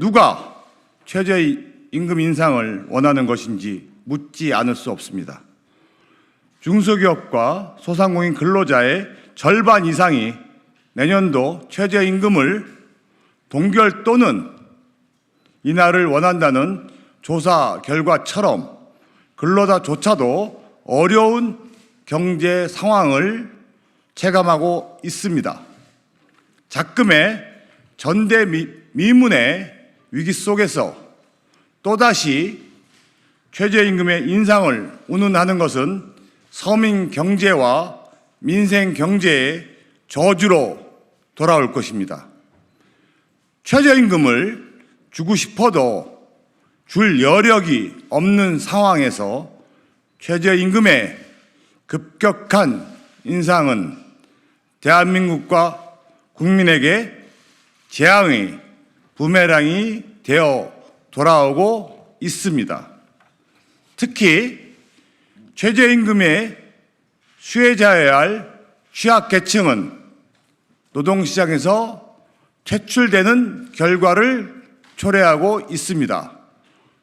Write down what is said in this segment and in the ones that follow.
누가 최저임금 인상을 원하는 것인지 묻지 않을 수 없습니다. 중소기업과 소상공인 근로자의 절반 이상이 내년도 최저임금을 동결 또는 인하를 원한다는 조사 결과처럼 근로자조차도 어려운 경제 상황을 체감하고 있습니다. 작금의 전대미문의 위기 속에서 또다시 최저임금의 인상을 운운하는 것은 서민 경제와 민생 경제의 저주로 돌아올 것입니다. 최저임금을 주고 싶어도 줄 여력이 없는 상황에서 최저임금의 급격한 인상은 대한민국과 국민에게 재앙의 부메랑이 되어 돌아오고 있습니다. 특히 최저임금의 수혜자여야 할 취약계층은 노동시장에서 퇴출되는 결과를 초래하고 있습니다.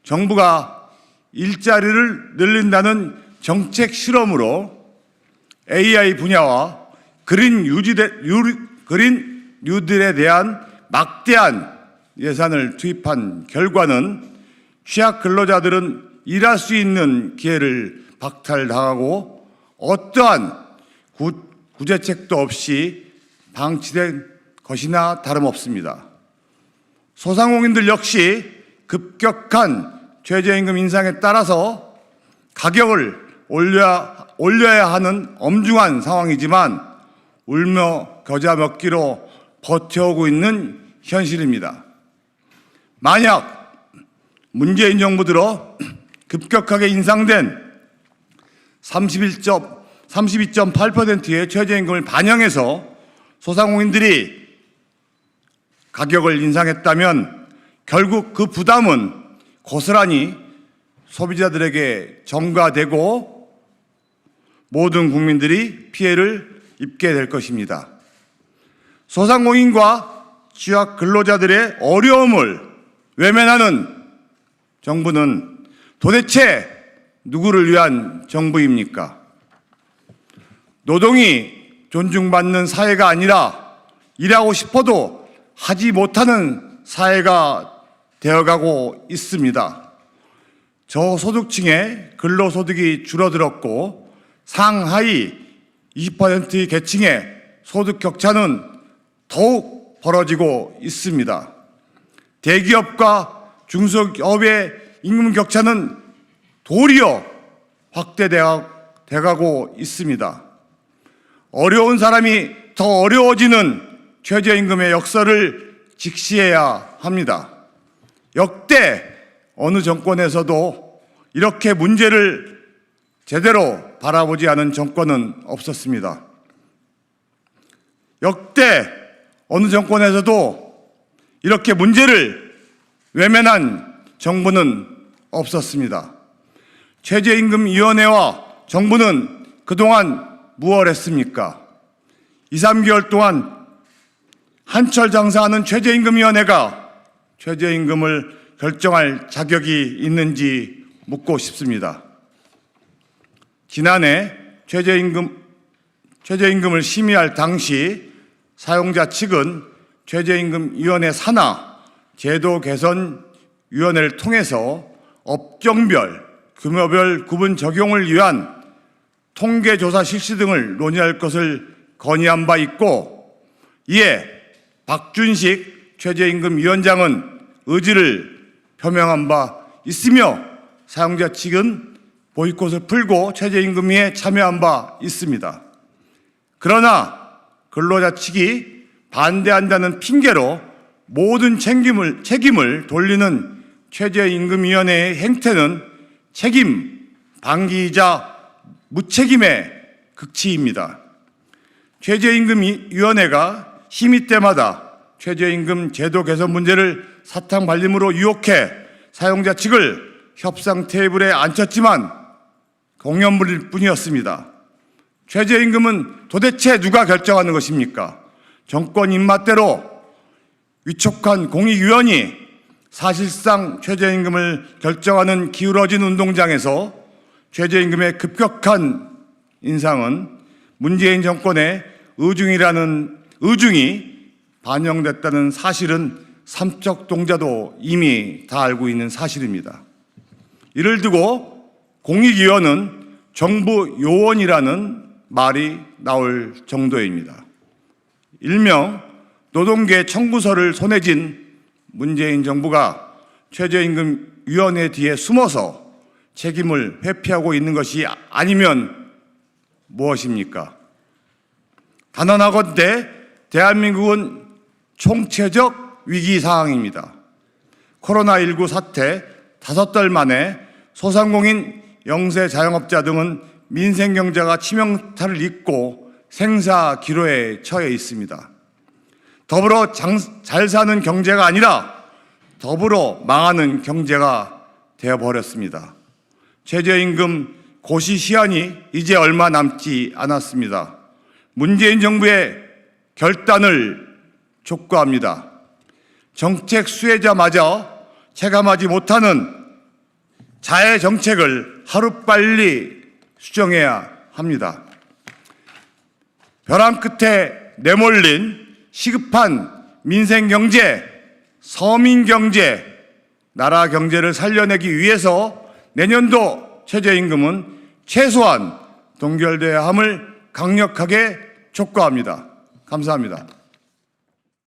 정부가 일자리를 늘린다는 정책 실험으로 AI 분야와 그린 뉴딜에 대한 막대한 예산을 투입한 결과는 취약 근로자들은 일할 수 있는 기회를 박탈당하고 어떠한 구제책도 없이 방치된 것이나 다름없습니다. 소상공인들 역시 급격한 최저임금 인상에 따라서 가격을 올려야 하는 엄중한 상황이지만 울며 겨자 먹기로 버텨오고 있는 현실입니다. 만약 문재인 정부 들어 급격하게 인상된 32.8%의 최저임금을 반영해서 소상공인들이 가격을 인상했다면 결국 그 부담은 고스란히 소비자들에게 전가되고 모든 국민들이 피해를 입게 될 것입니다. 소상공인과 취약 근로자들의 어려움을 외면하는 정부는 도대체 누구를 위한 정부입니까? 노동이 존중받는 사회가 아니라 일하고 싶어도 하지 못하는 사회가 되어가고 있습니다. 저소득층의 근로소득이 줄어들었고 상하위 20%의 계층의 소득 격차는 더욱 벌어지고 있습니다. 대기업과 중소기업의 임금 격차는 도리어 확대되어가고 있습니다. 어려운 사람이 더 어려워지는 최저임금의 역설을 직시해야 합니다. 역대 어느 정권에서도 이렇게 문제를 제대로 바라보지 않은 정권은 없었습니다. 역대 어느 정권에서도 이렇게 문제를 외면한 정부는 없었습니다. 최저임금위원회와 정부는 그동안 무엇을 했습니까? 2, 3개월 동안 한철 장사하는 최저임금위원회가 최저임금을 결정할 자격이 있는지 묻고 싶습니다. 지난해 최저임금을 심의할 당시 사용자 측은 최저임금위원회 산하 제도개선위원회를 통해서 업종별, 규모별 구분 적용을 위한 통계조사 실시 등을 논의할 것을 건의한 바 있고, 이에 박준식 최저임금위원장은 의지를 표명한 바 있으며 사용자 측은 보이콧을 풀고 최저임금위에 참여한 바 있습니다. 그러나 근로자 측이 반대한다는 핑계로 모든 책임을 돌리는 최저임금위원회의 행태는 책임 방기이자 무책임의 극치입니다. 최저임금위원회가 심의 때마다 최저임금 제도 개선 문제를 사탕발림으로 유혹해 사용자 측을 협상 테이블에 앉혔지만 공연물일 뿐이었습니다. 최저임금은 도대체 누가 결정하는 것입니까? 정권 입맛대로 위촉한 공익위원이 사실상 최저임금을 결정하는 기울어진 운동장에서 최저임금의 급격한 인상은 문재인 정권의 의중이 반영됐다는 사실은 삼척동자도 이미 다 알고 있는 사실입니다. 이를 두고 공익위원은 정부 요원이라는 말이 나올 정도입니다. 일명 노동계 청구서를 손에 쥔 문재인 정부가 최저임금위원회 뒤에 숨어서 책임을 회피하고 있는 것이 아니면 무엇입니까? 단언하건대 대한민국은 총체적 위기 상황입니다. 코로나19 사태 5달 만에 소상공인, 영세 자영업자 등은 민생경제가 치명타를 입고 생사기로에 처해 있습니다. 더불어 잘 사는 경제가 아니라 더불어 망하는 경제가 되어버렸습니다. 최저임금 고시 시한이 이제 얼마 남지 않았습니다. 문재인 정부의 결단을 촉구합니다. 정책 수혜자마저 체감하지 못하는 자해 정책을 하루빨리 수정해야 합니다. 벼랑 끝에 내몰린 시급한 민생경제, 서민경제, 나라 경제를 살려내기 위해서 내년도 최저임금은 최소한 동결돼야 함을 강력하게 촉구합니다. 감사합니다.